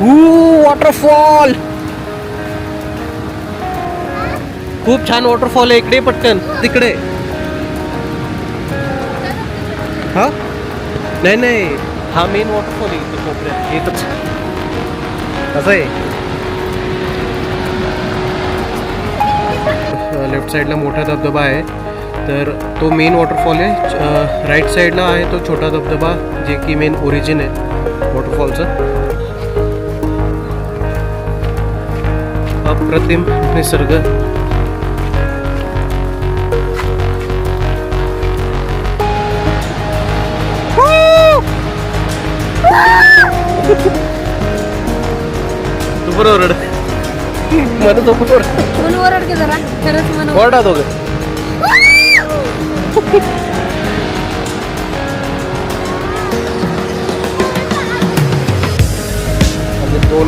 Waterfall, खूप छान waterfall आहे. इकडे पटकन तिकडे. हा नाही नाही, हा मेन वॉटरफॉल आहे इथे कोपऱ्यात एकच. असं आहे. लेफ्ट साईडला मोठा धबधबा आहे, तर तो मेन वॉटरफॉल आहे. राईट साईडला आहे तो छोटा धबधबा, जे की मेन ओरिजिन आहे वॉटरफॉलचं. अप्रतिम निसर्ग. तू बरोबर म्हणत ओरड के जरा, खरंच म्हणून ओरडा दोघं. दोन